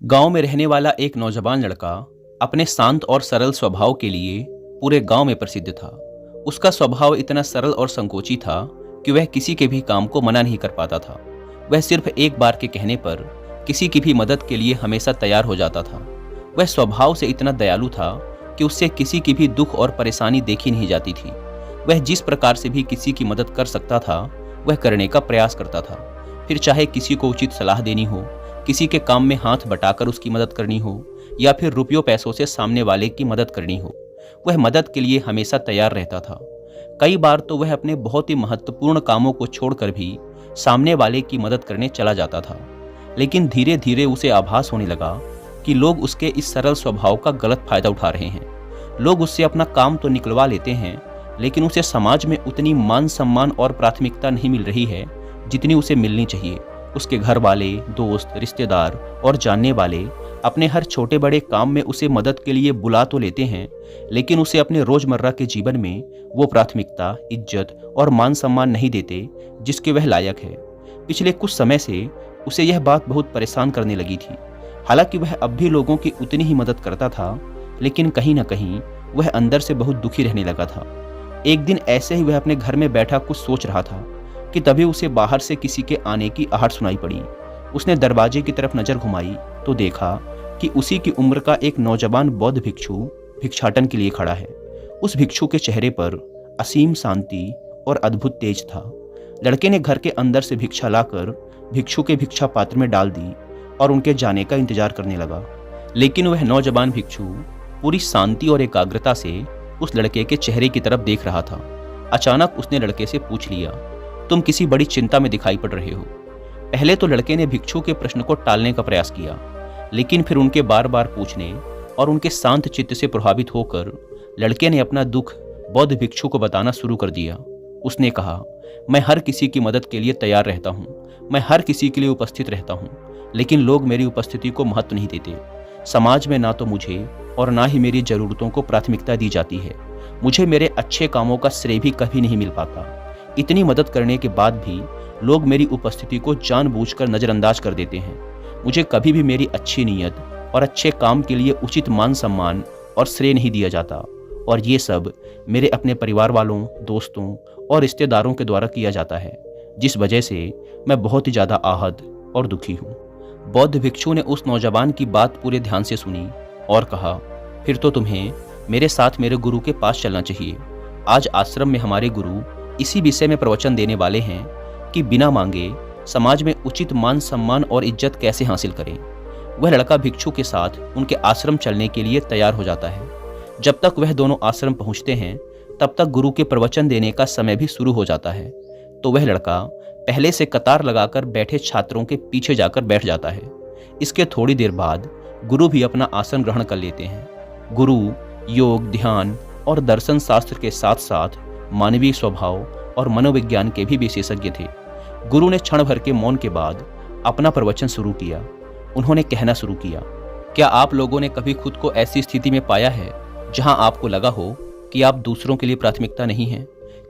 गांव में रहने वाला एक नौजवान लड़का अपने शांत और सरल स्वभाव के लिए पूरे गांव में प्रसिद्ध था। उसका स्वभाव इतना सरल और संकोची था कि वह किसी के भी काम को मना नहीं कर पाता था। वह सिर्फ एक बार के कहने पर किसी की भी मदद के लिए हमेशा तैयार हो जाता था। वह स्वभाव से इतना दयालु था कि उससे किसी की भी दुख और परेशानी देखी नहीं जाती थी। वह जिस प्रकार से भी किसी की मदद कर सकता था वह करने का प्रयास करता था। फिर चाहे किसी को उचित सलाह देनी हो, किसी के काम में हाथ बटाकर उसकी मदद करनी हो या फिर रुपयों पैसों से सामने वाले की मदद करनी हो, वह मदद के लिए हमेशा तैयार रहता था। कई बार तो वह अपने बहुत ही महत्वपूर्ण कामों को छोड़कर भी सामने वाले की मदद करने चला जाता था। लेकिन धीरे धीरे उसे आभास होने लगा कि लोग उसके इस सरल स्वभाव का गलत फायदा उठा रहे हैं। लोग उससे अपना काम तो निकलवा लेते हैं, लेकिन उसे समाज में उतनी मान सम्मान और प्राथमिकता नहीं मिल रही है जितनी उसे मिलनी चाहिए। उसके घर वाले, दोस्त, रिश्तेदार और जानने वाले अपने हर छोटे बड़े काम में उसे मदद के लिए बुला तो लेते हैं, लेकिन उसे अपने रोजमर्रा के जीवन में वो प्राथमिकता, इज्जत और मान सम्मान नहीं देते जिसके वह लायक है। पिछले कुछ समय से उसे यह बात बहुत परेशान करने लगी थी। हालांकि वह अब भी लोगों की उतनी ही मदद करता था, लेकिन कहीं न कहीं वह अंदर से बहुत दुखी रहने लगा था। एक दिन ऐसे ही वह अपने घर में बैठा कुछ सोच रहा था कि तभी उसे बाहर से किसी के आने की आहट सुनाई पड़ी। उसने दरवाजे की तरफ नजर घुमाई तो देखा कि उसी की उम्र का एक नौजवान बौद्ध भिक्षु भिक्षाटन के लिए खड़ा है। उस भिक्षु के चेहरे पर असीम शांति और अद्भुत तेज था। लड़के ने घर के अंदर से भिक्षा लाकर भिक्षु के भिक्षा पात्र में डाल दी और उनके जाने का इंतजार करने लगा। लेकिन वह नौजवान भिक्षु पूरी शांति और एकाग्रता से उस लड़के के चेहरे की तरफ देख रहा था। अचानक उसने लड़के से पूछ लिया, तुम किसी बड़ी चिंता में दिखाई पड़ रहे हो। पहले तो लड़के ने भिक्षु के प्रश्न को टालने का प्रयास किया, लेकिन फिर उनके बार बार पूछने और उनके शांत चित्त से प्रभावित होकर लड़के ने अपना दुख बौद्ध भिक्षु को बताना शुरू कर दिया। उसने कहा, मैं हर किसी की मदद के लिए तैयार रहता हूँ, मैं हर किसी के लिए उपस्थित रहता हूँ, लेकिन लोग मेरी उपस्थिति को महत्व नहीं देते। समाज में ना तो मुझे और ना ही मेरी ज़रूरतों को प्राथमिकता दी जाती है। मुझे मेरे अच्छे कामों का श्रेय भी कभी नहीं मिल पाता। इतनी मदद करने के बाद भी लोग मेरी उपस्थिति को जानबूझकर नज़रअंदाज कर देते हैं। मुझे कभी भी मेरी अच्छी नीयत और अच्छे काम के लिए उचित मान सम्मान और श्रेय नहीं दिया जाता, और ये सब मेरे अपने परिवार वालों, दोस्तों और रिश्तेदारों के द्वारा किया जाता है, जिस वजह से मैं बहुत ही ज़्यादा आहत और दुखी हूँ। बौद्ध भिक्षु ने उस नौजवान की बात पूरे ध्यान से सुनी और कहा, फिर तो तुम्हें मेरे साथ मेरे गुरु के पास चलना चाहिए। आज आश्रम में हमारे गुरु इसी विषय में प्रवचन देने वाले हैं कि बिना मांगे समाज में उचित मान सम्मान और इज्जत कैसे हासिल करें। वह लड़का भिक्षु के साथ उनके आश्रम चलने के लिए तैयार हो जाता है। जब तक वह दोनों आश्रम पहुंचते हैं तब तक गुरु के प्रवचन देने का समय भी शुरू हो जाता है। तो वह लड़का पहले से कतार लगाकर बैठे छात्रों के पीछे जाकर बैठ जाता है। इसके थोड़ी देर बाद गुरु भी अपना आसन ग्रहण कर लेते हैं। गुरु योग, ध्यान और दर्शन शास्त्र के साथ साथ मानवीय स्वभाव और मनोविज्ञान के भी विशेषज्ञ थे। गुरु ने क्षण भर के मौन के बाद अपना प्रवचन शुरू किया। उन्होंने कहना शुरू किया, क्या आप लोगों ने कभी खुद को ऐसी स्थिति में पाया है जहां आपको लगा हो कि आप दूसरों के लिए प्राथमिकता नहीं हैं?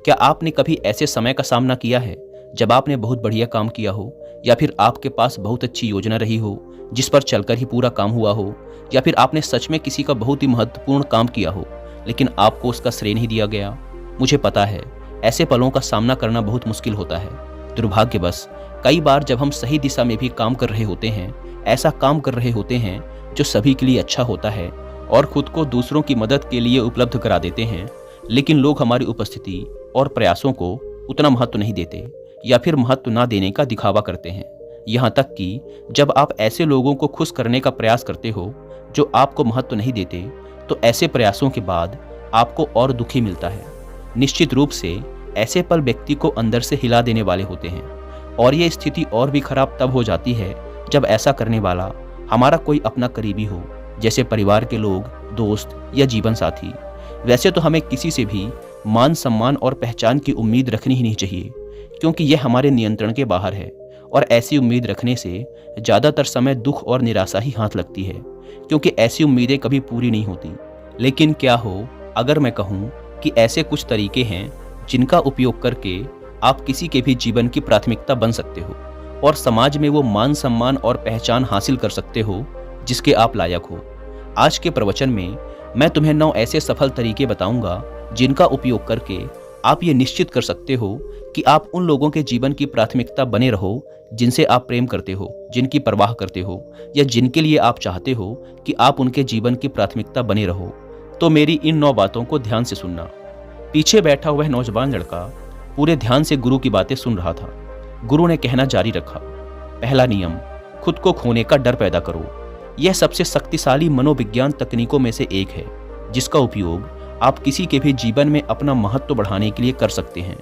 क्या आपने कभी ऐसे समय का सामना किया है जब आपने बहुत बढ़िया काम किया हो, या फिर आपके पास बहुत अच्छी योजना रही हो जिस पर चलकर ही पूरा काम हुआ हो, या फिर आपने सच में किसी का बहुत ही महत्वपूर्ण काम किया हो लेकिन आपको उसका श्रेय नहीं दिया गया? मुझे पता है ऐसे पलों का सामना करना बहुत मुश्किल होता है। दुर्भाग्यवश कई बार जब हम सही दिशा में भी काम कर रहे होते हैं, ऐसा काम कर रहे होते हैं जो सभी के लिए अच्छा होता है और खुद को दूसरों की मदद के लिए उपलब्ध करा देते हैं, लेकिन लोग हमारी उपस्थिति और प्रयासों को उतना महत्व नहीं देते या फिर महत्व ना देने का दिखावा करते हैं। यहाँ तक कि जब आप ऐसे लोगों को खुश करने का प्रयास करते हो जो आपको महत्व नहीं देते, तो ऐसे प्रयासों के बाद आपको और दुखी मिलता है। निश्चित रूप से ऐसे पल व्यक्ति को अंदर से हिला देने वाले होते हैं, और ये स्थिति और भी खराब तब हो जाती है जब ऐसा करने वाला हमारा कोई अपना करीबी हो, जैसे परिवार के लोग, दोस्त या जीवन साथी। वैसे तो हमें किसी से भी मान सम्मान और पहचान की उम्मीद रखनी ही नहीं चाहिए, क्योंकि यह हमारे नियंत्रण के बाहर है, और ऐसी उम्मीद रखने से ज़्यादातर समय दुख और निराशा ही हाथ लगती है, क्योंकि ऐसी उम्मीदें कभी पूरी नहीं होती। लेकिन क्या हो अगर मैं कहूँ कि ऐसे कुछ तरीके हैं जिनका उपयोग करके आप किसी के भी जीवन की प्राथमिकता बन सकते हो और समाज में वो मान सम्मान और पहचान हासिल कर सकते हो जिसके आप लायक हो। आज के प्रवचन में मैं तुम्हें 9 ऐसे सफल तरीके बताऊंगा जिनका उपयोग करके आप ये निश्चित कर सकते हो कि आप उन लोगों के जीवन की प्राथमिकता बने रहो जिनसे आप प्रेम करते हो, जिनकी परवाह करते हो, या जिनके लिए आप चाहते हो कि आप उनके जीवन की प्राथमिकता बने रहो। तो मेरी इन 9 बातों को ध्यान से सुनना। पीछे बैठा हुआ नौजवान लड़का पूरे ध्यान से गुरु की बातें सुन रहा था। गुरु ने कहना जारी रखा, पहला नियम, खुद को खोने का डर पैदा करो। यह सबसे शक्तिशाली मनोविज्ञान तकनीकों में से एक है जिसका उपयोग आप किसी के भी जीवन में अपना महत्व बढ़ाने के लिए कर सकते हैं।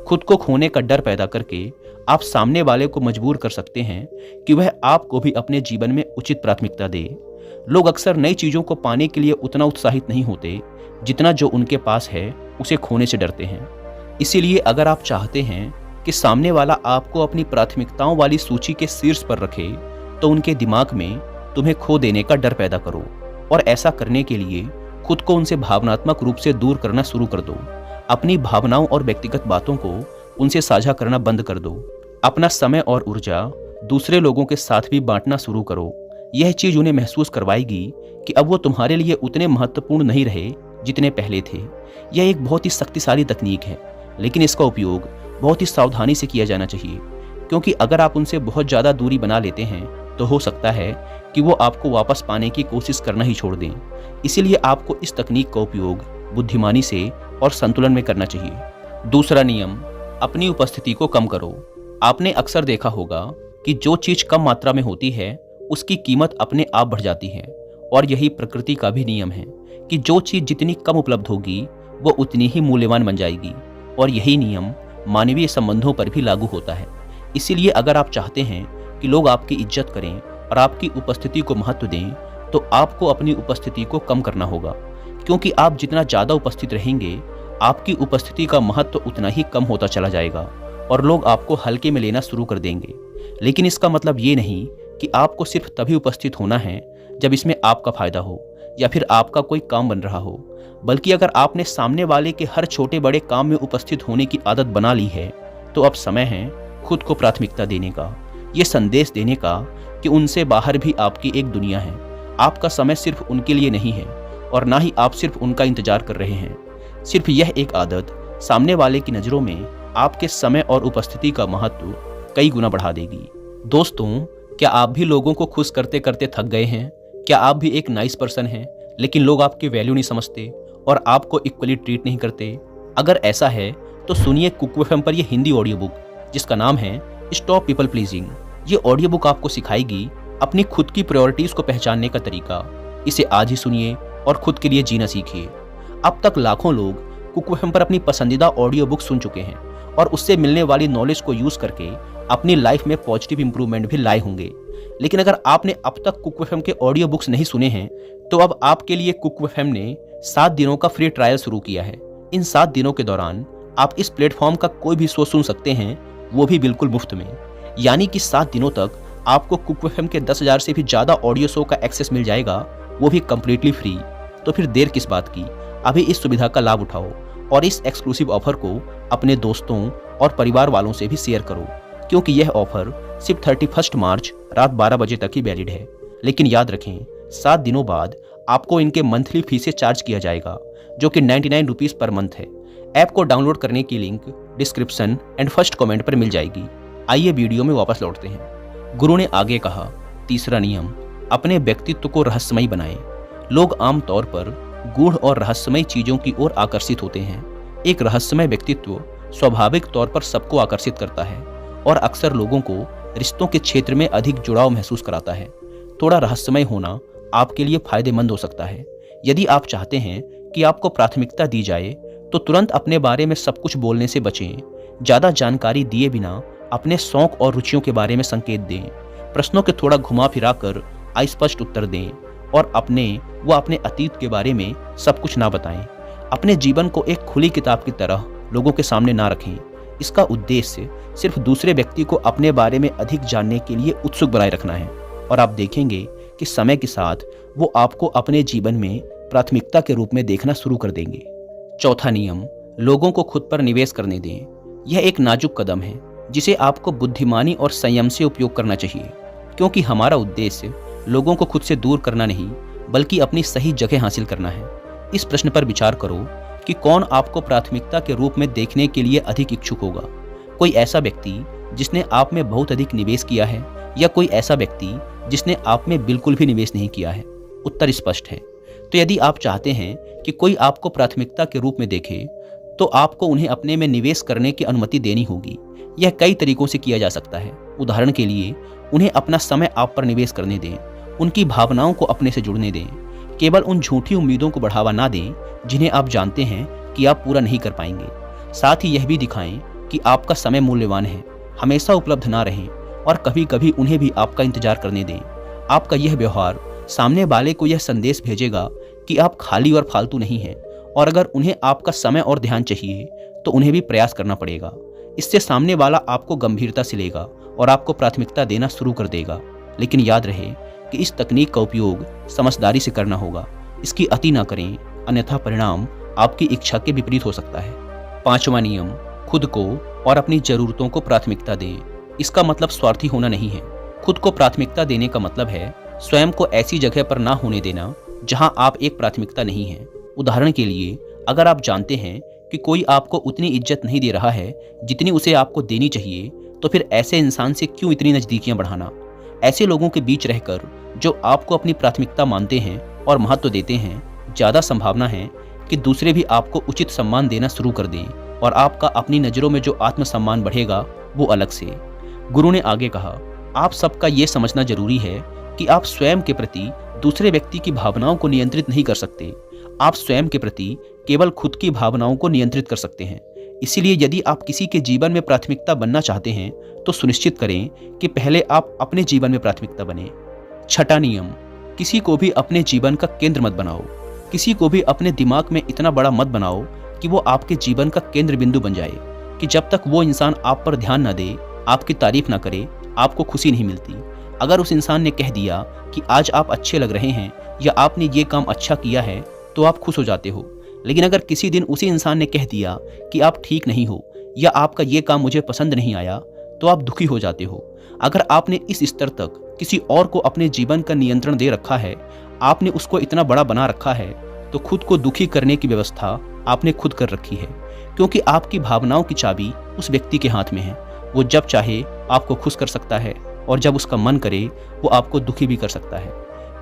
खुद को खोने का डर पैदा करके आप सामने वाले को मजबूर कर सकते हैं कि वह आपको भी अपने जीवन में उचित प्राथमिकता दे। लोग अक्सर नई चीज़ों को पाने के लिए उतना उत्साहित नहीं होते जितना जो उनके पास है उसे खोने से डरते हैं। इसीलिए अगर आप चाहते हैं कि सामने वाला आपको अपनी प्राथमिकताओं वाली सूची के शीर्ष पर रखे तो उनके दिमाग में तुम्हें खो देने का डर पैदा करो, और ऐसा करने के लिए खुद को उनसे भावनात्मक रूप से दूर करना शुरू कर दो। अपनी भावनाओं और व्यक्तिगत बातों को उनसे साझा करना बंद कर दो। अपना समय और ऊर्जा दूसरे लोगों के साथ भी बांटना शुरू करो। यह चीज़ उन्हें महसूस करवाएगी कि अब वो तुम्हारे लिए उतने महत्वपूर्ण नहीं रहे जितने पहले थे। यह एक बहुत ही शक्तिशाली तकनीक है, लेकिन इसका उपयोग बहुत ही सावधानी से किया जाना चाहिए, क्योंकि अगर आप उनसे बहुत ज़्यादा दूरी बना लेते हैं तो हो सकता है कि वो आपको वापस पाने की कोशिश करना ही छोड़ दें। इसीलिए आपको इस तकनीक का उपयोग बुद्धिमानी से और संतुलन में करना चाहिए। दूसरा नियम, अपनी उपस्थिति को कम करो। आपने अक्सर देखा होगा कि जो चीज़ कम मात्रा में होती है उसकी कीमत अपने आप बढ़ जाती है, और यही प्रकृति का भी नियम है कि जो चीज़ जितनी कम उपलब्ध होगी वो उतनी ही मूल्यवान बन जाएगी, और यही नियम मानवीय संबंधों पर भी लागू होता है। इसीलिए अगर आप चाहते हैं कि लोग आपकी इज्जत करें और आपकी उपस्थिति को महत्व दें तो आपको अपनी उपस्थिति को कम करना होगा, क्योंकि आप जितना ज़्यादा उपस्थित रहेंगे आपकी उपस्थिति का महत्व उतना ही कम होता चला जाएगा और लोग आपको हल्के में लेना शुरू कर देंगे। लेकिन इसका मतलब ये नहीं कि आपको सिर्फ तभी उपस्थित होना है जब इसमें आपका फायदा हो या फिर आपका कोई काम बन रहा हो, बल्कि अगर आपने सामने वाले के हर छोटे बड़े काम में उपस्थित होने की आदत बना ली है तो अब समय है खुद को प्राथमिकता देने का, ये संदेश देने का कि उनसे बाहर भी आपकी एक दुनिया है। आपका समय सिर्फ उनके लिए नहीं है और ना ही आप सिर्फ उनका इंतजार कर रहे हैं। सिर्फ यह एक आदत सामने वाले की नज़रों में आपके समय और उपस्थिति का महत्व कई गुना बढ़ा देगी। दोस्तों, क्या आप भी लोगों को खुश करते करते थक गए हैं? क्या आप भी एक नाइस पर्सन हैं लेकिन लोग आपकी वैल्यू नहीं समझते और आपको इक्वली ट्रीट नहीं करते? अगर ऐसा है तो सुनिए कुक एफएम पर यह हिंदी ऑडियो बुक जिसका नाम है स्टॉप पीपल प्लीजिंग। ये ऑडियो बुक आपको सिखाएगी अपनी खुद की प्रायोरिटीज को पहचानने का तरीका। इसे आज ही सुनिए और खुद के लिए जीना सीखिए। अब तक लाखों लोग कुक एफएम पर अपनी पसंदीदा ऑडियो बुक सुन चुके हैं और उससे मिलने वाली नॉलेज को यूज करके अपनी लाइफ में पॉजिटिव इंप्रूवमेंट भी लाए होंगे। लेकिन अगर आपने अब तक कुक एफएम के ऑडियो बुक्स नहीं सुने हैं तो अब आपके लिए कुक एफएम ने 7 दिनों का फ्री ट्रायल शुरू किया है। इन 7 दिनों के दौरान आप इस प्लेटफॉर्म का कोई भी शो सुन सकते हैं, वो भी बिल्कुल मुफ्त में। यानी कि 7 दिनों तक आपको कुक एफएम के 10,000 से भी ज़्यादा ऑडियो शो का एक्सेस मिल जाएगा, वो भी कम्प्लीटली फ्री। तो फिर देर किस बात की, अभी इस सुविधा का लाभ उठाओ और इस एक्सक्लूसिव ऑफर को अपने दोस्तों और परिवार वालों से भी शेयर करो, क्योंकि यह ऑफर सिर्फ 31 मार्च रात 12 बजे तक ही वैलिड है। लेकिन याद रखें, 7 दिनों बाद आपको इनके मंथली फी से चार्ज किया जाएगा, जो कि 99 रुपीज़ पर मंथ है। ऐप को डाउनलोड करने की link description and first comment पर मिल जाएगी। आइए वीडियो में वापस लौटते हैं। गुरु ने आगे कहा, तीसरा नियम, अपने व्यक्तित्व को रहस्यमयी बनाएं। लोग आमतौर पर गूढ़ और रहस्यमयी चीज़ों की ओर आकर्षित होते हैं। एक रहस्यमय व्यक्तित्व स्वाभाविक तौर पर सबको आकर्षित करता है और अक्सर लोगों को रिश्तों के क्षेत्र में अधिक जुड़ाव महसूस कराता है। थोड़ा रहस्यमय होना आपके लिए फायदेमंद हो सकता है। यदि आप चाहते हैं कि आपको प्राथमिकता दी जाए तो तुरंत अपने बारे में सब कुछ बोलने से बचें। ज़्यादा जानकारी दिए बिना अपने शौक और रुचियों के बारे में संकेत दें। प्रश्नों के थोड़ा घुमा फिरा कर अस्पष्ट उत्तर दें और अपने अतीत के बारे में सब कुछ ना बताएं। अपने जीवन को एक खुली किताब की तरह लोगों के सामने ना रखें। इसका उद्देश्य सिर्फ दूसरे व्यक्ति को अपने बारे में अधिक जानने के लिए उत्सुक बनाए रखना है, और आप देखेंगे कि समय के साथ वो आपको अपने जीवन में प्राथमिकता के रूप में देखना शुरू कर देंगे। चौथा नियम, लोगों को खुद पर निवेश करने दें। यह एक नाजुक कदम है जिसे आपको बुद्धिमानी और संयम से उपयोग करना चाहिए, क्योंकि हमारा उद्देश्य लोगों को खुद से दूर करना नहीं, बल्कि अपनी सही जगह हासिल करना है। इस प्रश्न पर विचार करो कि कौन आपको प्राथमिकता के रूप में देखने के लिए अधिक इच्छुक होगा। कोई ऐसा व्यक्ति जिसने आप में बहुत अधिक निवेश किया है, या कोई ऐसा व्यक्ति जिसने आप में बिल्कुल भी निवेश नहीं किया है? उत्तर स्पष्ट है। तो यदि आप चाहते हैं कि कोई आपको प्राथमिकता के रूप में देखे, तो आपको उन्हें अपने में निवेश करने की अनुमति देनी होगी। यह कई तरीकों से किया जा सकता है। उदाहरण के लिए, उन्हें अपना समय आप पर निवेश करने दें, उनकी भावनाओं को अपने से जुड़ने दें, केवल उन झूठी उम्मीदों को बढ़ावा ना दें जिन्हें आप जानते हैं कि आप पूरा नहीं कर पाएंगे। साथ ही यह भी दिखाएं कि आपका समय मूल्यवान है, हमेशा उपलब्ध ना रहें और कभी कभी उन्हें भी आपका इंतजार करने दें। आपका यह व्यवहार सामने वाले को यह संदेश भेजेगा कि आप खाली और फालतू नहीं हैं, और अगर उन्हें आपका समय और ध्यान चाहिए तो उन्हें भी प्रयास करना पड़ेगा। इससे सामने वाला आपको गंभीरता से लेगा और आपको प्राथमिकता देना शुरू कर देगा। लेकिन याद रहे कि इस तकनीक का उपयोग समझदारी से करना होगा। इसकी अति ना करें, अन्यथा परिणाम आपकी इच्छा के विपरीत हो सकता है। 5वां नियम, खुद को और अपनी जरूरतों को प्राथमिकता दें। इसका मतलब स्वार्थी होना नहीं है। खुद को प्राथमिकता देने का मतलब है स्वयं को ऐसी जगह पर ना होने देना जहां आप एक प्राथमिकता नहीं हैं। उदाहरण के लिए, अगर आप जानते हैं कि कोई आपको उतनी इज्जत नहीं दे रहा है जितनी उसे आपको देनी चाहिए, तो फिर ऐसे इंसान से क्यों इतनी नज़दीकियां बढ़ाना? ऐसे लोगों के बीच रहकर जो आपको अपनी प्राथमिकता मानते हैं और महत्व देते हैं, ज़्यादा संभावना है कि दूसरे भी आपको उचित सम्मान देना शुरू कर दें, और आपका अपनी नज़रों में जो आत्मसम्मान बढ़ेगा वो अलग से। गुरु ने आगे कहा, आप सबका ये समझना जरूरी है कि आप स्वयं के प्रति दूसरे व्यक्ति की भावनाओं को नियंत्रित नहीं कर सकते। आप स्वयं के प्रति केवल खुद की भावनाओं को नियंत्रित कर सकते हैं। इसीलिए यदि आप किसी के जीवन में प्राथमिकता बनना चाहते हैं तो सुनिश्चित करें कि पहले आप अपने जीवन में प्राथमिकता बने। 6वां नियम, किसी को भी अपने जीवन का केंद्र मत बनाओ। किसी को भी अपने दिमाग में इतना बड़ा मत बनाओ कि वो आपके जीवन का केंद्र बिंदु बन जाए कि जब तक वो इंसान आप पर ध्यान न दे, आपकी तारीफ ना करे, आपको खुशी नहीं मिलती। अगर उस इंसान ने कह दिया कि आज आप अच्छे लग रहे हैं या आपने ये काम अच्छा किया है, तो आप खुश हो जाते हो। लेकिन अगर किसी दिन उसी इंसान ने कह दिया कि आप ठीक नहीं हो या आपका ये काम मुझे पसंद नहीं आया, तो आप दुखी हो जाते हो। अगर आपने इस स्तर तक किसी और को अपने जीवन का नियंत्रण दे रखा है, आपने उसको इतना बड़ा बना रखा है, तो खुद को दुखी करने की व्यवस्था आपने खुद कर रखी है, क्योंकि आपकी भावनाओं की चाबी उस व्यक्ति के हाथ में है। वो जब चाहे आपको खुश कर सकता है और जब उसका मन करे वो आपको दुखी भी कर सकता है।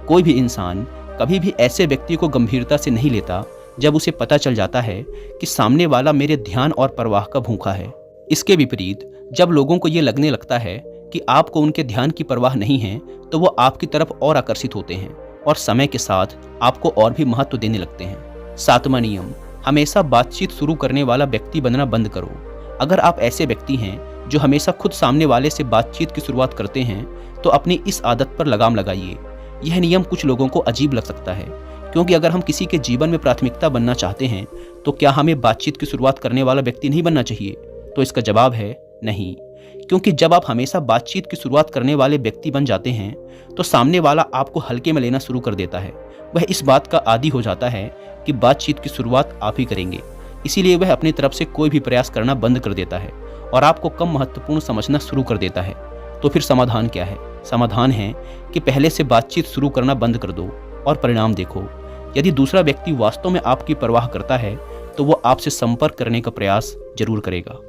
कोई भी इंसान कभी भी ऐसे व्यक्ति को गंभीरता से नहीं लेता जब उसे पता चल जाता है कि सामने वाला मेरे ध्यान और परवाह का भूखा है। इसके विपरीत, जब लोगों को ये लगने लगता है कि आपको उनके ध्यान की परवाह नहीं है, तो वो आपकी तरफ और आकर्षित होते हैं और समय के साथ आपको और भी महत्व देने लगते हैं। 7वां नियम, हमेशा बातचीत शुरू करने वाला व्यक्ति बनना बंद करो। अगर आप ऐसे व्यक्ति हैं जो हमेशा खुद सामने वाले से बातचीत की शुरुआत करते हैं, तो अपनी इस आदत पर लगाम लगाइए। यह नियम कुछ लोगों को अजीब लग सकता है, क्योंकि अगर हम किसी के जीवन में प्राथमिकता बनना चाहते हैं, तो क्या हमें बातचीत की शुरुआत करने वाला व्यक्ति नहीं बनना चाहिए? तो इसका जवाब है नहीं, क्योंकि जब आप हमेशा बातचीत की शुरुआत करने वाले व्यक्ति बन जाते हैं, तो सामने वाला आपको हल्के में लेना शुरू कर देता है। वह इस बात का आदी हो जाता है कि बातचीत की शुरुआत आप ही करेंगे, इसीलिए वह अपनी तरफ से कोई भी प्रयास करना बंद कर देता है और आपको कम महत्वपूर्ण समझना शुरू कर देता है। तो फिर समाधान क्या है? समाधान है कि पहले से बातचीत शुरू करना बंद कर दो और परिणाम देखो। यदि दूसरा व्यक्ति वास्तव में आपकी परवाह करता है, तो वो आपसे संपर्क करने का प्रयास जरूर करेगा।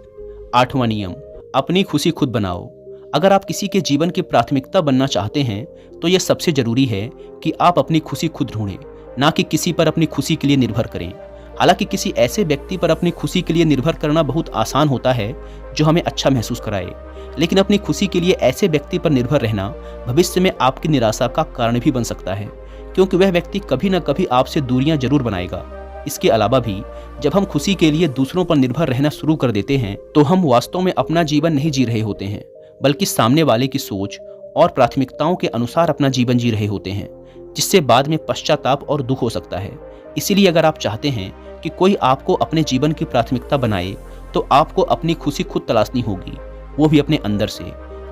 8वां नियम, अपनी खुशी खुद बनाओ। अगर आप किसी के जीवन की प्राथमिकता बनना चाहते हैं, तो यह सबसे जरूरी है कि आप अपनी खुशी खुद ढूंढें, ना कि किसी पर अपनी खुशी के लिए निर्भर करें। हालांकि किसी ऐसे व्यक्ति पर अपनी खुशी के लिए निर्भर करना बहुत आसान होता है जो हमें अच्छा महसूस कराए, लेकिन अपनी खुशी के लिए ऐसे व्यक्ति पर निर्भर रहना भविष्य में आपकी निराशा का कारण भी बन सकता है, क्योंकि वह व्यक्ति कभी न कभी आपसे दूरियां जरूर बनाएगा। इसके अलावा भी जब हम खुशी के लिए दूसरों पर निर्भर रहना शुरू कर देते हैं, तो हम वास्तव में अपना जीवन नहीं जी रहे होते हैं, बल्कि सामने वाले की सोच और प्राथमिकताओं के अनुसार अपना जीवन जी रहे होते हैं, जिससे बाद में पश्चाताप और दुख हो सकता है। इसीलिए अगर आप चाहते हैं कि कोई आपको अपने जीवन की प्राथमिकता बनाए, तो आपको अपनी खुशी खुद तलाशनी होगी, वो भी अपने अंदर से,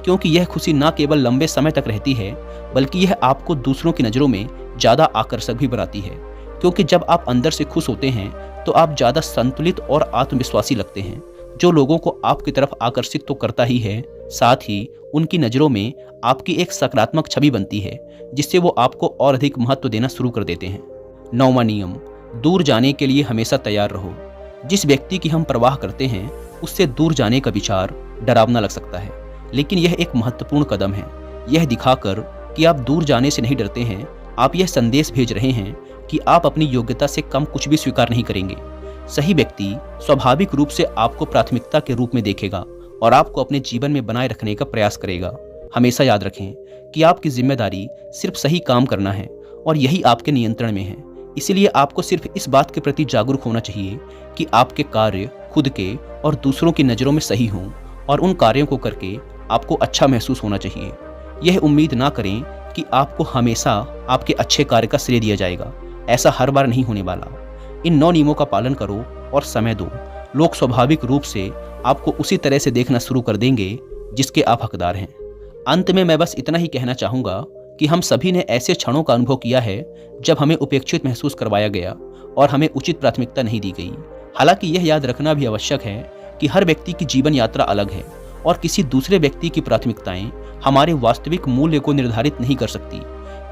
क्योंकि यह खुशी न केवल लंबे समय तक रहती है, बल्कि यह आपको दूसरों की नज़रों में ज़्यादा आकर्षक भी बनाती है। क्योंकि जब आप अंदर से खुश होते हैं, तो आप ज़्यादा संतुलित और आत्मविश्वासी लगते हैं, जो लोगों को आपकी तरफ आकर्षित तो करता ही है, साथ ही उनकी नज़रों में आपकी एक सकारात्मक छवि बनती है, जिससे वो आपको और अधिक महत्व देना शुरू कर देते हैं। 9वां नियम, दूर जाने के लिए हमेशा तैयार रहो। जिस व्यक्ति की हम परवाह करते हैं उससे दूर जाने का विचार डरावना लग सकता है, लेकिन यह एक महत्वपूर्ण कदम है। यह दिखाकर कि आप दूर जाने से नहीं डरते हैं, आप यह संदेश भेज रहे हैं कि आप अपनी योग्यता से कम कुछ भी स्वीकार नहीं करेंगे। सही व्यक्ति स्वाभाविक रूप से आपको प्राथमिकता के रूप में देखेगा और आपको अपने जीवन में बनाए रखने का प्रयास करेगा। हमेशा याद रखें कि आपकी जिम्मेदारी सिर्फ सही काम करना है और यही आपके नियंत्रण में है। इसीलिए आपको सिर्फ इस बात के प्रति जागरूक होना चाहिए कि आपके कार्य खुद के और दूसरों की नज़रों में सही हों, और उन कार्यों को करके आपको अच्छा महसूस होना चाहिए। यह उम्मीद ना करें कि आपको हमेशा आपके अच्छे कार्य का श्रेय दिया जाएगा, ऐसा हर बार नहीं होने वाला। इन 9 नियमों का पालन करो और समय दो। लोग स्वाभाविक रूप से आपको उसी तरह से देखना शुरू कर देंगे जिसके आप हकदार हैं। अंत में मैं बस इतना ही कहना चाहूँगा कि हम सभी ने ऐसे क्षणों का अनुभव किया है जब हमें उपेक्षित महसूस करवाया गया और हमें उचित प्राथमिकता नहीं दी गई। हालांकि यह याद रखना भी आवश्यक है कि हर व्यक्ति की जीवन यात्रा अलग है और किसी दूसरे व्यक्ति की प्राथमिकताएं हमारे वास्तविक मूल्य को निर्धारित नहीं कर सकती,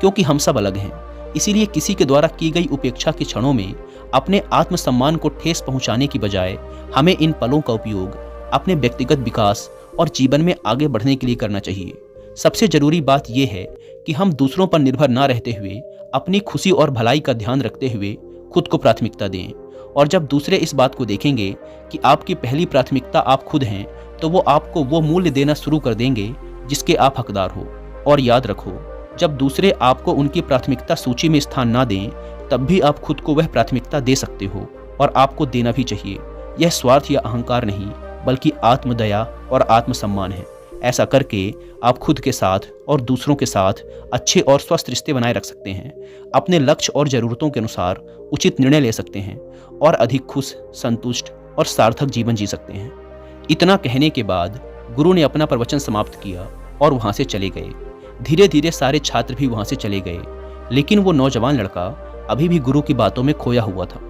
क्योंकि हम सब अलग हैं। इसीलिए किसी के द्वारा की गई उपेक्षा के क्षणों में अपने आत्मसम्मान को ठेस पहुंचाने की बजाय हमें इन पलों का उपयोग अपने व्यक्तिगत विकास और जीवन में आगे बढ़ने के लिए करना चाहिए। सबसे जरूरी बात यह है कि हम दूसरों पर निर्भर ना रहते हुए अपनी खुशी और भलाई का ध्यान रखते हुए खुद को प्राथमिकता दें। और जब दूसरे इस बात को देखेंगे कि आपकी पहली प्राथमिकता आप खुद हैं, तो वो आपको वो मूल्य देना शुरू कर देंगे जिसके आप हकदार हो। और याद रखो, जब दूसरे आपको उनकी प्राथमिकता सूची में स्थान ना दें, तब भी आप खुद को वह प्राथमिकता दे सकते हो और आपको देना भी चाहिए। यह स्वार्थ या अहंकार नहीं, बल्कि आत्मदया और आत्मसम्मान है। ऐसा करके आप खुद के साथ और दूसरों के साथ अच्छे और स्वस्थ रिश्ते बनाए रख सकते हैं, अपने लक्ष्य और ज़रूरतों के अनुसार उचित निर्णय ले सकते हैं और अधिक खुश, संतुष्ट और सार्थक जीवन जी सकते हैं। इतना कहने के बाद गुरु ने अपना प्रवचन समाप्त किया और वहाँ से चले गए। धीरे धीरे सारे छात्र भी वहाँ से चले गए, लेकिन वो नौजवान लड़का अभी भी गुरु की बातों में खोया हुआ था।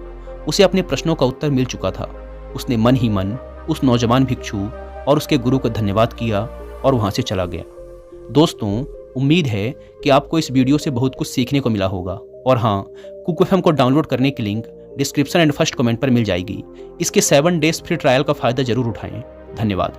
उसे अपने प्रश्नों का उत्तर मिल चुका था। उसने मन ही मन उस नौजवान भिक्षु और उसके गुरु को धन्यवाद किया और वहाँ से चला गया। दोस्तों, उम्मीद है कि आपको इस वीडियो से बहुत कुछ सीखने को मिला होगा। और हाँ, कुक एफएम को डाउनलोड करने की link description and first comment पर मिल जाएगी। इसके 7 डेज फ्री ट्रायल का फ़ायदा जरूर उठाएं। धन्यवाद।